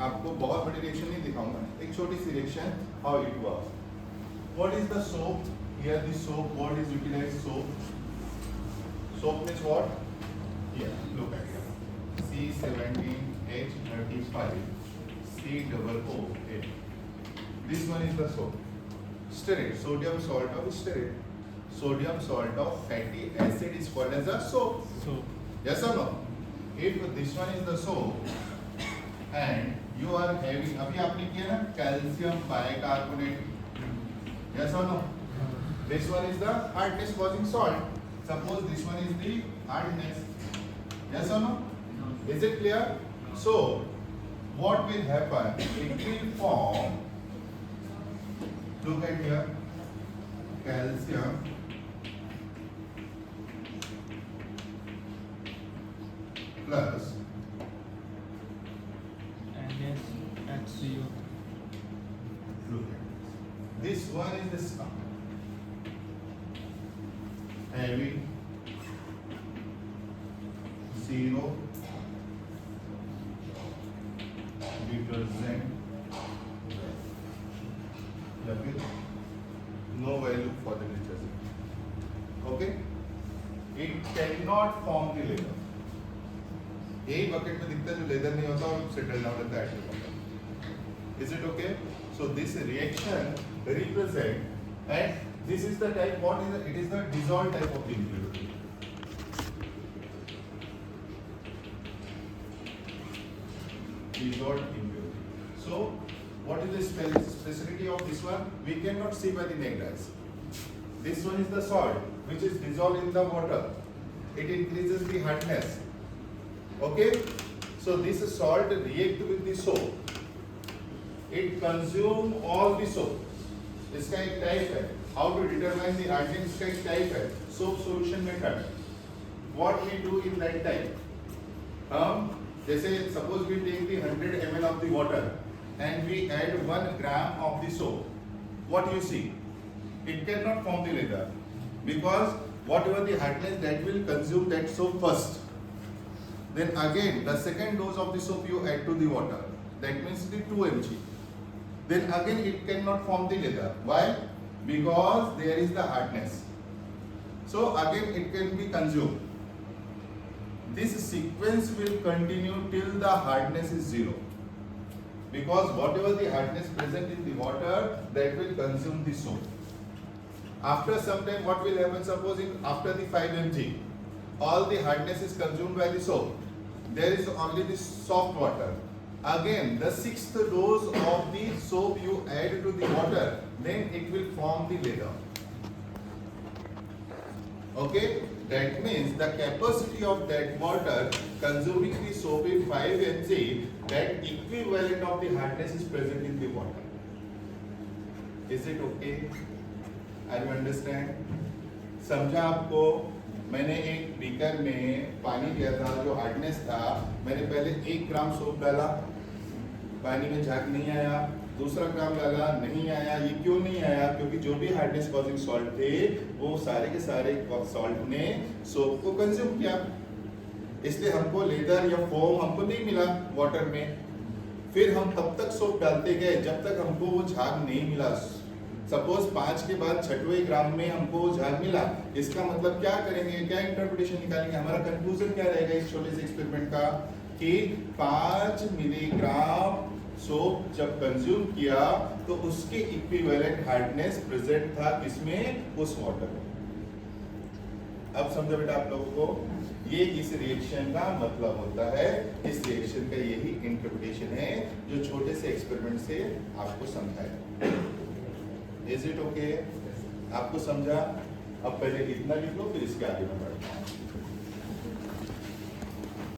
आपको बहुत बड़ी रिएक्शन नहीं दिखाऊंगा, एक छोटी सी reaction how it work. What is the soap? Here the soap, what is utilized soap? Soap means what? Here, look at here. C17H35 COO8. This one is the soap. Stearate, sodium salt of stearate. Sodium salt of fatty acid is called as a soap. Yes or no? If this one is the soap and you are having, अभी आपने किया ना calcium bicarbonate. Yes or no? This one is the hardness causing salt. Suppose this one is the hardness. Yes or no? Is it clear? So, what will happen? It will form, look at here, calcium plus NaHCO. look at this one is the scum. Having 0 detergent या फिर no value for the detergent. Okay? It cannot form the leather. यही bucket में दिखता है जो leather नहीं होता और सेटल डाउन रहता है. Is it okay? So this reaction represent, and this is the type, what is it is the dissolved type of impurity. Dissolved impurity. So what is the specificity of this one? We cannot see by the naked eyes. This one is the salt which is dissolved in the water. It increases the hardness. Okay? So this salt react with the soap. It consume all the soap. इसका एक type है. How to determine the hardness? इसका एक type है. Soap solution method. What we do in that type? जैसे suppose we take the 100 ml of the water and we add 1 gram of the soap. What you see? It cannot form the leather because whatever the hardness that will consume that soap first. Then again the second dose of the soap you add to the water. That means the 2 mg. Then again it cannot form the leather. Why? Because there is the hardness. So again it can be consumed. This sequence will continue till the hardness is 0. Because whatever the hardness present in the water, that will consume the soap. After some time, what will happen? Supposing after the 5 mg, all the hardness is consumed by the soap. There is only the soft water. Again, the 6th dose of the soap you add to the water, then it will form the leather. Okay? That means the capacity of that water consuming the soap is 5 mg. That equivalent of the hardness is present in the water. Is it okay? Are you understand? समझा आपको? मैंने एक beaker में पानी लिया था, जो hardness था, मैंने पहले 1 ग्राम सोप डाला, पानी में झाग नहीं आया. दूसरा ग्राम डाला, नहीं आया. ये क्यों नहीं आया? क्योंकि जो भी हार्डनेस कॉजिंग सॉल्ट थे वो सारे के सारे सॉल्ट ने सोप को कंज्यूम किया. इसलिए हमको लेदर या फोम हमको नहीं मिला वाटर में. फिर हम तब तक सोप डालते गए जब तक हमको वो झाग नहीं मिला. सपोज 5 के बाद 6वें ग्राम में हमको झाग मिला. इसका मतलब क्या करेंगे, क्या इंटरप्रिटेशन निकालेंगे? हमारा कंक्लूजन क्या रहेगा इस छोटे से एक्सपेरिमेंट का कि 5 मिलीग्राम सोप जब कंज्यूम किया तो उसके इक्विवेलेंट हार्डनेस प्रेजेंट था किसमें? उस वाटर में. अब समझो बेटा आप लोगों को, ये इस रिएक्शन का मतलब होता है. इस रिएक्शन का यही इंटरप्रिटेशन है जो छोटे से एक्सपेरिमेंट से आपको समझाया. Is it okay? आपको समझा? अब पहले इतना लिख लो, फिर इसके आगे में बढ़ते हैं.